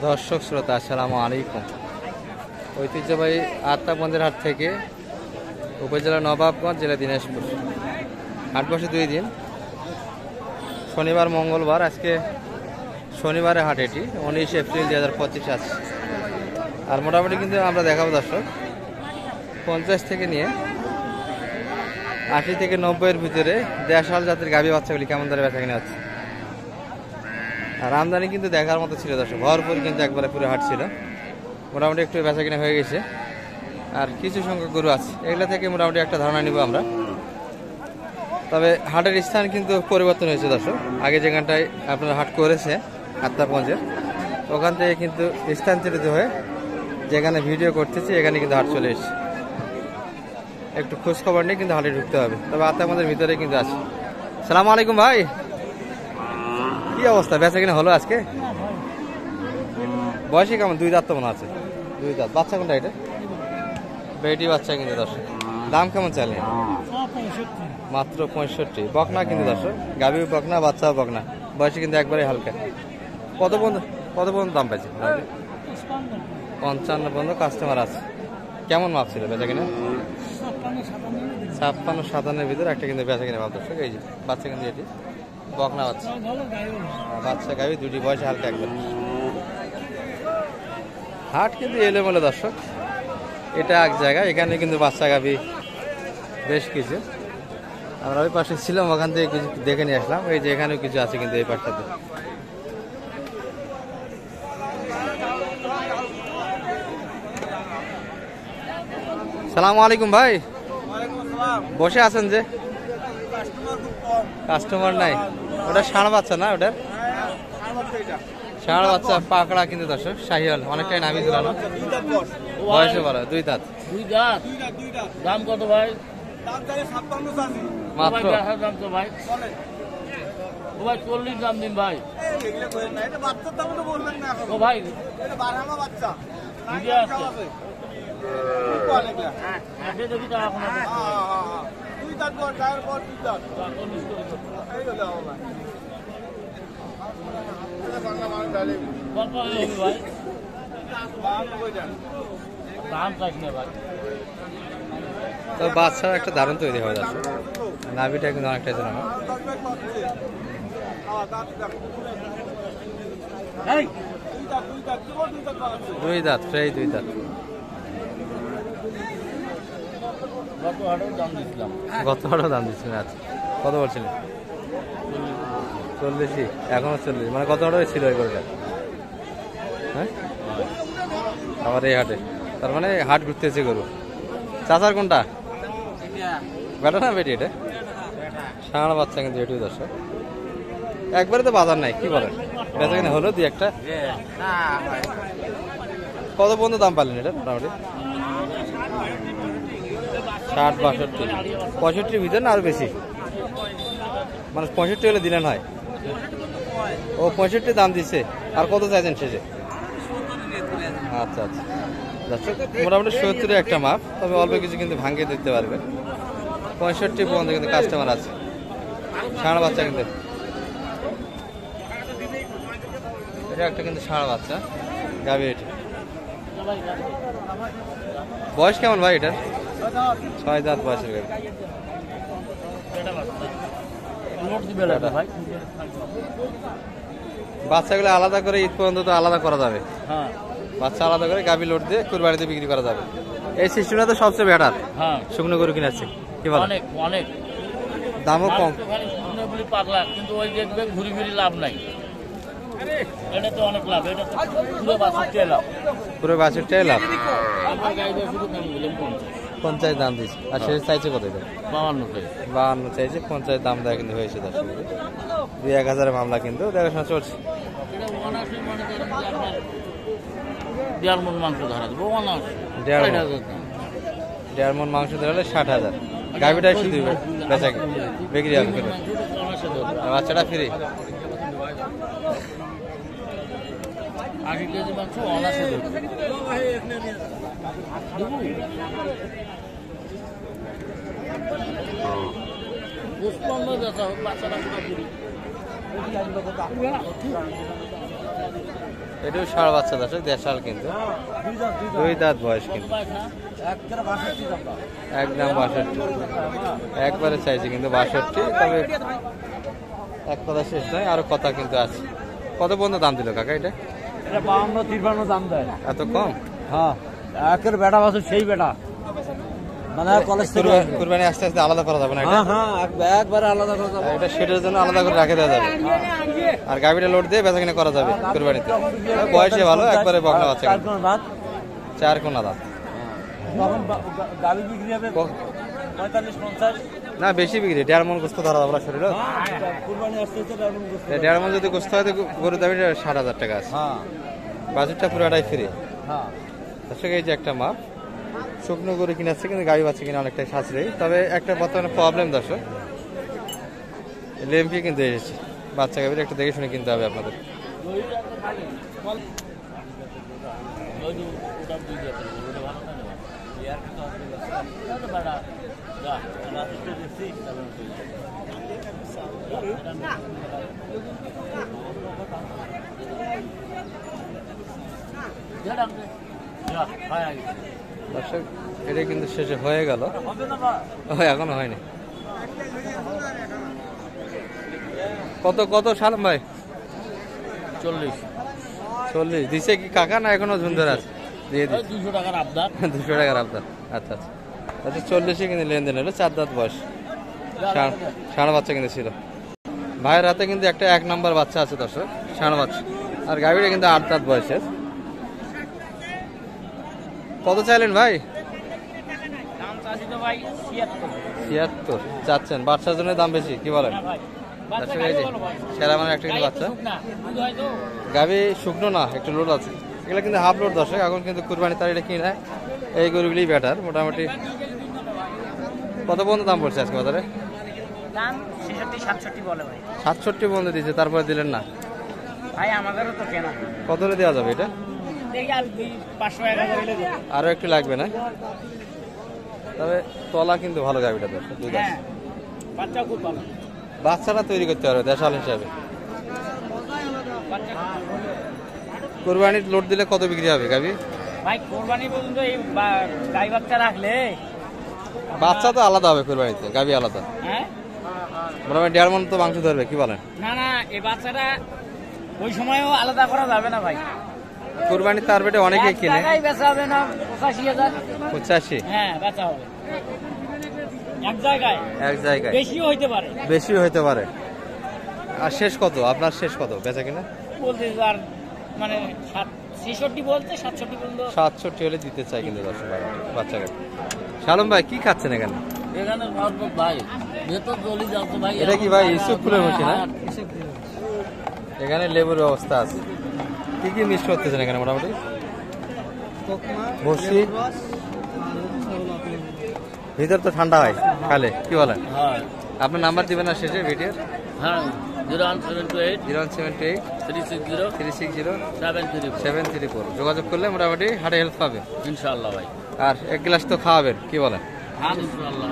দর্শক শ্রোতা আসসালামু আলাইকুম। ঐতিহ্যবাহী আত্মাবন্দের হাট থেকে উপজেলা নবাবগঞ্জ, জেলা দিনাজপুর। হাট বসে 2 দিন, শনিবার মঙ্গলবার। আজকে শনিবারে হাট, এটি 19 এপ্রিল 2025 আছে। আর মোটামুটি কিন্তু আমরা দেখাবো দর্শক 50 থেকে নিয়ে 80 থেকে 90-এর ভিতরে দেশাল জাতের গাভী বাচ্চাগুলি কেমন দরে বেচা কিনে হচ্ছে। আর আমদানি কিন্তু দেখার মতো ছিল দর্শক, ভরপুর কিন্তু একবারে পুরো হাট ছিল। মোটামুটি একটু বেচা কিনা হয়ে গেছে, আর কিছু সংখ্যক গরু আছে, এগুলো থেকে মোটামুটি একটা ধারণা নিব আমরা। তবে হাটের স্থান কিন্তু পরিবর্তন হয়েছে দর্শক। আগে যেখানটায় আপনারা হাট করেছে আত্মাগঞ্জের, ওখান থেকে কিন্তু স্থানান্তরিত হয়ে যেখানে ভিডিও করতেছি এখানে কিন্তু হাট চলে এসেছে। একটু খোঁজ খবর নিয়ে কিন্তু হাটে ঢুকতে হবে। তবে আত্মাগঞ্জের ভিতরে কিন্তু আছে। সালাম আলাইকুম ভাই, কি অবস্থা? বেচা কিনা হলো আজকে? বয়সে কেমন? 2 দাঁত তো মনে আছে। 2 দাঁত। বাচ্চা কোনটা এটা? বেটি বাচ্চা কিন্তু দর্শক। দাম কেমন চাইলে? মাত্র 65। বকনা কিন্তু দর্শক, গাভীও বকনা, বাচ্চাও বকনা। বয়সে কিন্তু একবারে হালকা। কত পর্যন্ত দাম পাইছে? 55 পর্যন্ত কাস্টমার আছে। কেমন মাপ ছিল বেচা কিনা? 56-57-এর ভিতরে একটা কিন্তু বেচা কিনা মাপ দর্শক। এই যে বাচ্চা কিন্তু এটি বকনা বাচ্চা, বাচ্চা গাভী দুটি, বয়সে হালকা একবার। হাট কিন্তু এলোমেলো দর্শক, এটা এক জায়গায়, এখানে কিন্তু বাচ্চা গাভী বেশ কিছু। আমরা ওই পাশে ছিলাম, ওখান থেকে কিছু দেখে নিয়ে আসলাম। এই যে এখানেও কিছু আছে কিন্তু এই পাশটাতে। সালাম আলাইকুম ভাই, বসে আছেন যে? কাস্টমার নাই। ওটা ষাঁড় বাচ্চা না? ওটার ষাঁড় বাচ্চা, পাকড়া কিন্তু দর্শক, শাহিওয়াল, অনেকটাই নামি ঝুলানো। বয়সে বলো 2 দাঁত। 2 দাঁত। দাম কত ভাই? মাত্র ভাই ও ভাই 40 দাম দিন ভাই। ও ভাই বাচ্চার একটা দারুণ তৈরি হয় যাচ্ছে। নাভিটা কিন্তু অনেকটাই জানানো। 2 দাঁত, প্রায় 2 দাঁত। গত হাটেও দাম দিচ্ছিলেন? আচ্ছা, কত বলছিলেন? 40। এখনো 40, মানে গত হাটে ছিল ওই গরুটা। হ্যাঁ, আবার এই হাটে, তার মানে হাট ঘুরতেছে গরু। চাচার কোনটা, বেটা না বেটি? এটা ষাঁড় বাচ্চা কিন্তু এটিও দর্শক। একবারে তো বাজার নাই, কি বলেন? বেচা কিনা হলো 2-1টা। কত পর্যন্ত দাম পারলেন এটা? মোটামুটি 60-62, 65 ভিতরে না আরো বেশি? মানে 65 হলে দিলেন হয়। ও 65 দাম দিচ্ছে। আর কত চাইছেন শেষে? আচ্ছা আচ্ছা দর্শক, মোটামুটি 70 একটা মাপ, তবে অল্প কিছু কিন্তু ভাঙিয়ে দিতে পারবে। 65 পর্যন্ত কিন্তু কাস্টমার আছে। ষাঁড় বাচ্চা কিন্তু এটা একটা কিন্তু ষাঁড় বাচ্চা গাভী। এটি বয়স কেমন ভাই এটার? 6 দাঁত বয়সের গাভী। বাচ্চাগুলো আলাদা করে ঈদ পর্যন্ত তো আলাদা করা যাবে। বাচ্চা আলাদা করে গাভী লোড দিয়ে কুরবানিতে বিক্রি করা যাবে। এই সিস্টেমটা তো সবচেয়ে বেটার শুকনো গরু কিনাচ্ছে। কি বল? অনেক দামও কম। পাগলা, কিন্তু ওই দেখবে ঘুরি ফিরি লাভ নাই। এটা তো অনেক লাভ, এটা তো পুরো 62 লাভ। পুরো 62 লাভ। আমার গাইবে শুধু কম বললাম 50 দাম দিচ্ছে। আর সে চাইছে কত? 52 চাইছে। 50 দাম দেওয়া কিন্তু হয়েছে দর্শক। 2-1000 মামলা কিন্তু দেখাশোনা চলছে। এটা 79 মানে আপনার 1.5 মণ মাংস ধরা দেবো। 1.5 মণ মাংস ধরালে 60,000। গাভীটাই শুধু বেচা বিক্রি হবে কিন্তু। বাচ্চাটা ফ্রি। 80 কেজি মাংস অনাসে দেবো। পুষ্পন্ন বেচা হোক, বাচ্চাটা পুরো পুরি। এটাও ষাঁড় বাচ্চা দর্শক, দেশাল কিন্তু, 2 দাঁত বয়স কিন্তু, একদম 62, একবারে চাইছে কিন্তু 62। তবে এক কথা শেষ নয়, আরো কথা কিন্তু আছে। কত পর্যন্ত দাম দিল কাকা এটা? এটা 52-53 দাম দেয়। এত কম? হ্যাঁ, একের বেটা বাছুর সেই বেটা, মানে কলেজ থেকে কুরবানি আস্তে আস্তে আলাদা করা যাবে না এটা? হ্যাঁ, একবারে আলাদা করা যাবে। এটা সেটার জন্য আলাদা করে রেখে দেওয়া যাবে, আর গাভীটা লোড দিয়ে বেচা কিনা করা যাবে কুরবানিতে। বয়সে ভালো, একবারে বকনা বাচ্চা, 4 কোনা দাঁত। তখন গাভী বিক্রি হবে 45-50। না বেশি বিক্রি, 1.5 মণ গোস্ত ধরা যাবে শরীরে। কুরবানি আসতে 1.5 মণ যদি গোস্ত হয় তো গরুর দাম 60,000 টাকা আছে। হ্যাঁ বাজেটটা পুরোটাই ফ্রি। হ্যাঁ, দর্শক এই যে একটা মাপ, শুকনো গরু কিনাচ্ছে কিন্তু গাড়ি বাচ্চা কিনা অনেকটাই সাশ্রয়ী। তবে একটা বর্তমানে প্রবলেম দর্শক, লেম্পি কিন্তু এসেছে, বাচ্চা গাভীর একটু দেখে শুনে কিনতে হবে আপনাদের। দর্শক এটা কিন্তু শেষে হয়ে গেল, এখনো হয়নি। কত কত সালাম ভাই? 40 দিছে কি কাকা, না এখনো ঝুন্দর আছে? দিয়ে দিই 200 টাকার আবদার। 200 টাকার আবদার। আচ্ছা আচ্ছা আচ্ছা, 40 কিন্তু লেনদেন হলো, 4 দাঁত বয়স, ষাঁড় বাচ্চা কিন্তু ছিল। ভাইয়ের হাতে কিন্তু একটা 1 নম্বর বাচ্চা আছে দর্শক, ষাঁড় বাচ্চা, আর গাভীটা কিন্তু 8 দাঁত বয়সের। কত চাইলেন ভাই? দাম চাচ্ছি তো ভাই 76 চাচ্ছেন, বাচ্চার জন্য দাম বেশি, কি বলেন? আচ্ছা এই যে সেরা মানে একটা কিন্তু বাচ্চা, গাভী শুকনো না, একটু লোড আছে, এগুলো কিন্তু হাফ লোড দর্শক। এখন কিন্তু কুরবানি তার এটা কিনে এই গরুগুলি বেটার মোটামুটি। কত পর্যন্ত দাম পড়ছে আজকে বাজারে? দাম 66-67 বলে ভাই। 67 পর্যন্ত দিচ্ছে, তারপরে দিলেন না ভাই? আমাদেরও তো কেনা। কত হলে দেওয়া যাবে এটা? দেখি আর 500-1000 হলে দেব। আরো একটু লাগবে না? তবে তলা কিন্তু ভালো গাভীটা দর্শক, দুধ আছে, হ্যাঁ, বাচ্চা খুব ভালো। বাচ্চাটা তৈরি করতে পারবে দেশাল হিসাবে। কোরবানির লোড দিলে কত বিক্রি হবে গাভী? ভাই কোরবানি পর্যন্ত এই গাই বাচ্চা রাখলে, বাচ্চা তো আলাদা হবে কোরবানিতে, গাভী আলাদা। হ্যাঁ, মোটামুটি 1.5 মণ তো মাংস ধরবে, কি বলেন? না না, এই বাচ্চাটা ওই সময়ও আলাদা করা যাবে না ভাই। কোরবানি তার বেটে অনেকেই কিনে। টাকাই বেচা হবে না, 85,000। 85? হ্যাঁ, বেচা হবে এক জায়গায়, বেশিও হইতে পারে, বেশিও হইতে পারে। আর শেষ কত আপনার? শেষ কত বেচা কিনা বলতে? আর মানে 66 বলতে 67 পর্যন্ত। 67 হলে দিতে চাই কিন্তু দর্শক বাচ্চাকে। শালম ভাই কি খাচ্ছেন এখানে? এখানে ভাই ভেতর জলি যাচ্ছে ভাই। এটা কি ভাই ইসুফ ফুলের মশি না? এখানে লেবুর ব্যবস্থা আছে। কি কি মিক্স করতেছেন এখানে? মোটামুটি বসি, ভিতর তো ঠান্ডা হয় খালে, কি বলেন? হ্যাঁ, আপনার নাম্বার দিবেন না শেষে ভিডিওর? হ্যাঁ, 0178 0178 360 360 734 734 যোগাযোগ করলে মোটামুটি হাটে হেল্প পাবে ইনশাআল্লাহ ভাই। আর 1 গ্লাস তো খাওয়াবেন, কি বলেন? হ্যাঁ, ইনশাআল্লাহ।